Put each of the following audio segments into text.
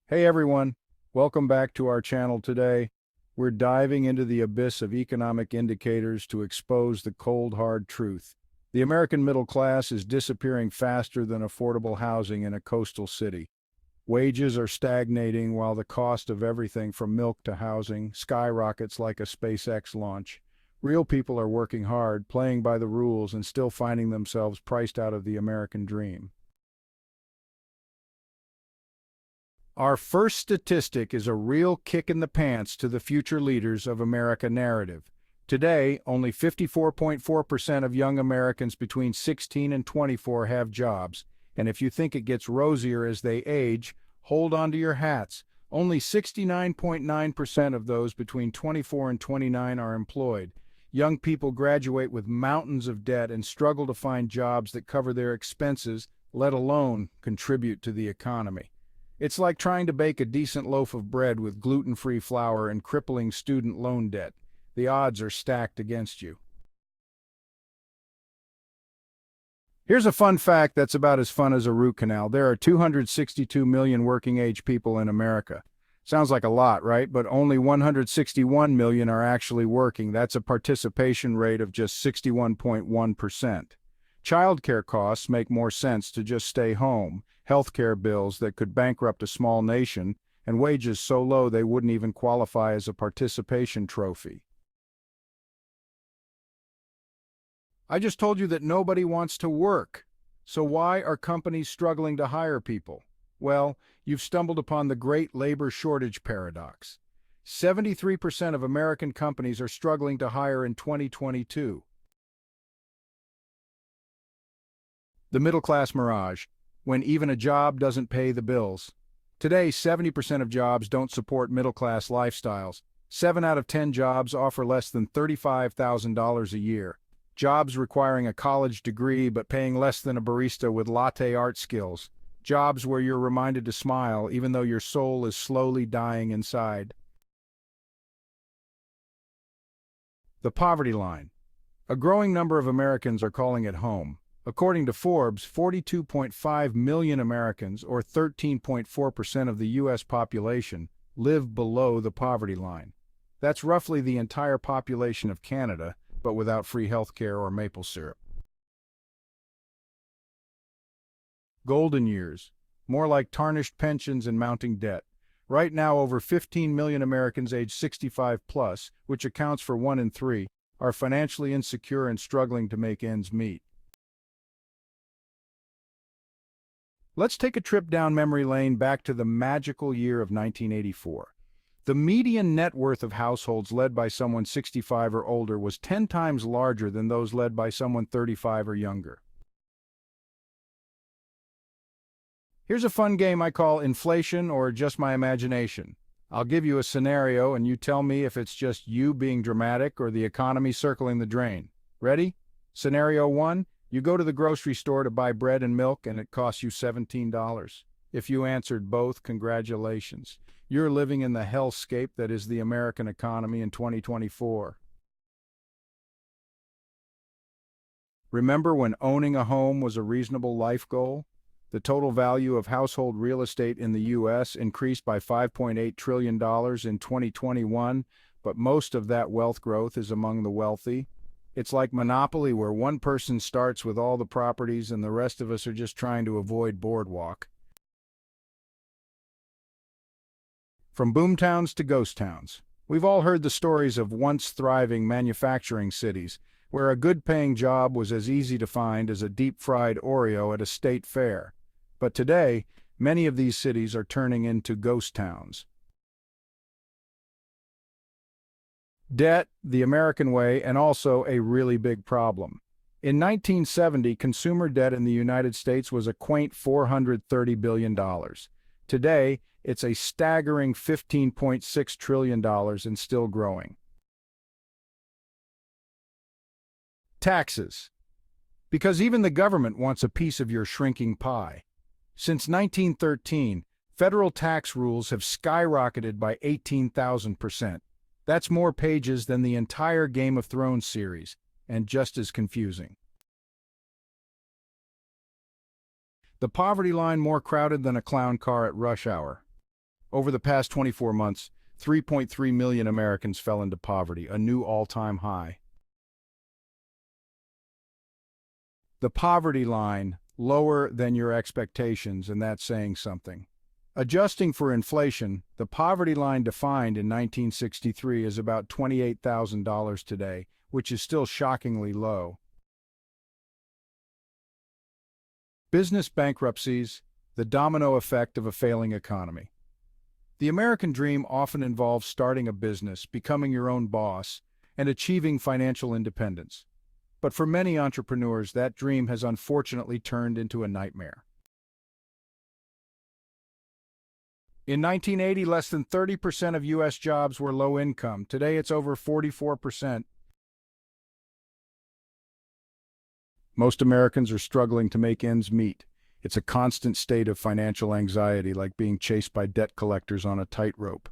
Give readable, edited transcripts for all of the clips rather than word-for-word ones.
Hey everyone, welcome back to our channel today. We're diving into the abyss of economic indicators to expose the cold, hard truth. The American middle class is disappearing faster than affordable housing in a coastal city. Wages are stagnating while the cost of everything from milk to housing skyrockets like a SpaceX launch. Real people are working hard, playing by the rules, and still finding themselves priced out of the American dream. Our first statistic is a real kick in the pants to the future leaders of America narrative. Today, only 54.4% of young Americans between 16 and 24 have jobs, and if you think it gets rosier as they age, hold on to your hats. Only 69.9% of those between 24 and 29 are employed. Young people graduate with mountains of debt and struggle to find jobs that cover their expenses, let alone contribute to the economy. It's like trying to bake a decent loaf of bread with gluten-free flour and crippling student loan debt. The odds are stacked against you. Here's a fun fact that's about as fun as a root canal. There are 262 million working-age people in America. Sounds like a lot, right? But only 161 million are actually working. That's a participation rate of just 61.1%. Childcare costs make more sense to just stay home. Healthcare bills that could bankrupt a small nation, and wages so low they wouldn't even qualify as a participation trophy. I just told you that nobody wants to work. So why are companies struggling to hire people? Well, you've stumbled upon the great labor shortage paradox. 73% of American companies are struggling to hire in 2022. The middle-class mirage, when even a job doesn't pay the bills. Today, 70% of jobs don't support middle-class lifestyles. 7 out of 10 jobs offer less than $35,000 a year. Jobs requiring a college degree but paying less than a barista with latte art skills. Jobs where you're reminded to smile even though your soul is slowly dying inside. The poverty line. A growing number of Americans are calling it home. According to Forbes, 42.5 million Americans, or 13.4% of the U.S. population, live below the poverty line. That's roughly the entire population of Canada, but without free health care or maple syrup. Golden years, more like tarnished pensions and mounting debt. Right now, over 15 million Americans age 65 plus, which accounts for 1 in 3, are financially insecure and struggling to make ends meet. Let's take a trip down memory lane back to the magical year of 1984. The median net worth of households led by someone 65 or older was 10 times larger than those led by someone 35 or younger. Here's a fun game I call inflation or just my imagination. I'll give you a scenario and you tell me if it's just you being dramatic or the economy circling the drain. Ready? Scenario 1. You go to the grocery store to buy bread and milk and it costs you $17. If you answered both, congratulations. You're living in the hellscape that is the American economy in 2024. Remember when owning a home was a reasonable life goal? The total value of household real estate in the U.S. increased by $5.8 trillion in 2021, but most of that wealth growth is among the wealthy. It's like Monopoly, where one person starts with all the properties and the rest of us are just trying to avoid boardwalk. From boomtowns to ghost towns, we've all heard the stories of once thriving manufacturing cities, where a good-paying job was as easy to find as a deep-fried Oreo at a state fair. But today, many of these cities are turning into ghost towns. Debt, the American way, and also a really big problem. In 1970, consumer debt in the United States was a quaint $430 billion. Today, it's a staggering $15.6 trillion and still growing. Taxes. Because even the government wants a piece of your shrinking pie. Since 1913, federal tax rules have skyrocketed by 18,000%. That's more pages than the entire Game of Thrones series, and just as confusing. The poverty line more crowded than a clown car at rush hour. Over the past 24 months, 3.3 million Americans fell into poverty, a new all-time high. The poverty line, lower than your expectations, and that's saying something. Adjusting for inflation, the poverty line defined in 1963 is about $28,000 today, which is still shockingly low. Business bankruptcies, the domino effect of a failing economy. The American dream often involves starting a business, becoming your own boss, and achieving financial independence. But for many entrepreneurs, that dream has unfortunately turned into a nightmare. In 1980, less than 30% of U.S. jobs were low income. Today, it's over 44%. Most Americans are struggling to make ends meet. It's a constant state of financial anxiety, like being chased by debt collectors on a tightrope.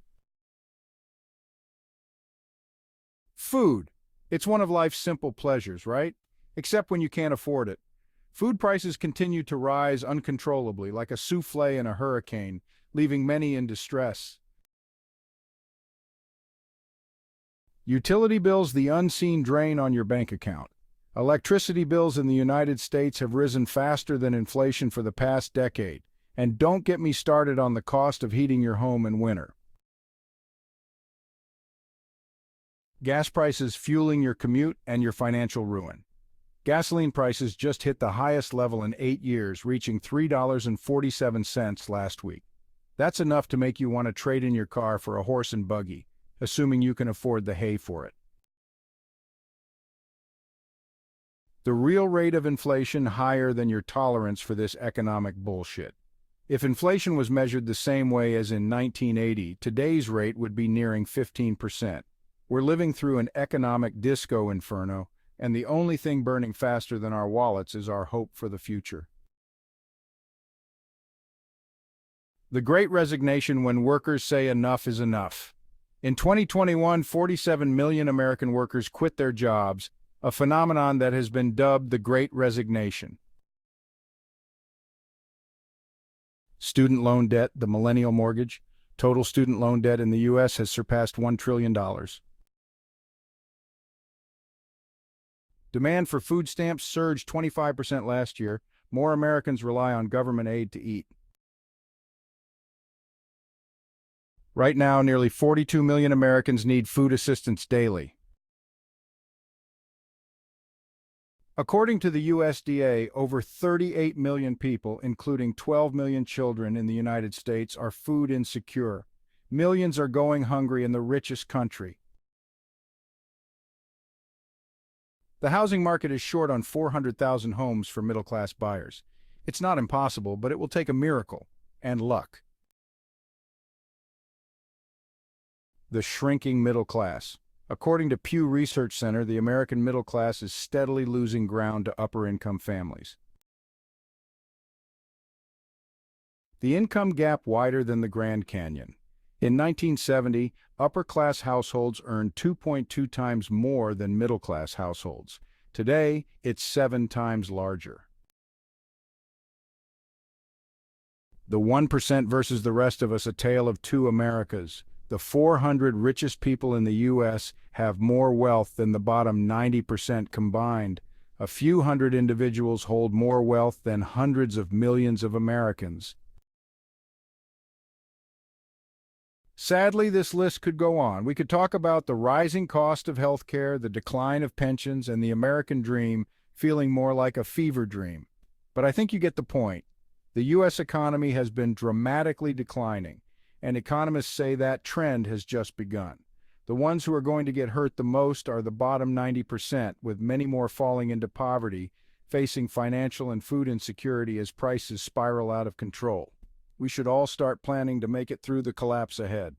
Food. It's one of life's simple pleasures, right? Except when you can't afford it. Food prices continue to rise uncontrollably, like a souffle in a hurricane, leaving many in distress. Utility bills, the unseen drain on your bank account. Electricity bills in the United States have risen faster than inflation for the past decade, and don't get me started on the cost of heating your home in winter. Gas prices fueling your commute and your financial ruin. Gasoline prices just hit the highest level in 8 years, reaching $3.47 last week. That's enough to make you want to trade in your car for a horse and buggy, assuming you can afford the hay for it. The real rate of inflation higher than your tolerance for this economic bullshit. If inflation was measured the same way as in 1980, today's rate would be nearing 15%. We're living through an economic disco inferno, and the only thing burning faster than our wallets is our hope for the future. The Great Resignation, when workers say enough is enough. In 2021, 47 million American workers quit their jobs, a phenomenon that has been dubbed the Great Resignation. Student loan debt, the millennial mortgage. Total student loan debt in the U.S. has surpassed $1 trillion. Demand for food stamps surged 25% last year. More Americans rely on government aid to eat. Right now, nearly 42 million Americans need food assistance daily. According to the USDA, over 38 million people, including 12 million children in the United States, are food insecure. Millions are going hungry in the richest country. The housing market is short on 400,000 homes for middle-class buyers. It's not impossible, but it will take a miracle and luck. The shrinking middle class. According to Pew Research Center, the American middle class is steadily losing ground to upper-income families. The income gap wider than the Grand Canyon. In 1970, upper-class households earned 2.2 times more than middle-class households. Today, it's 7 times larger. The 1% versus the rest of us, a tale of two Americas. The 400 richest people in the U.S. have more wealth than the bottom 90% combined. A few hundred individuals hold more wealth than hundreds of millions of Americans. Sadly, this list could go on. We could talk about the rising cost of healthcare, the decline of pensions, and the American dream feeling more like a fever dream. But I think you get the point. The U.S. economy has been dramatically declining, and economists say that trend has just begun. The ones who are going to get hurt the most are the bottom 90%, with many more falling into poverty, facing financial and food insecurity as prices spiral out of control. We should all start planning to make it through the collapse ahead.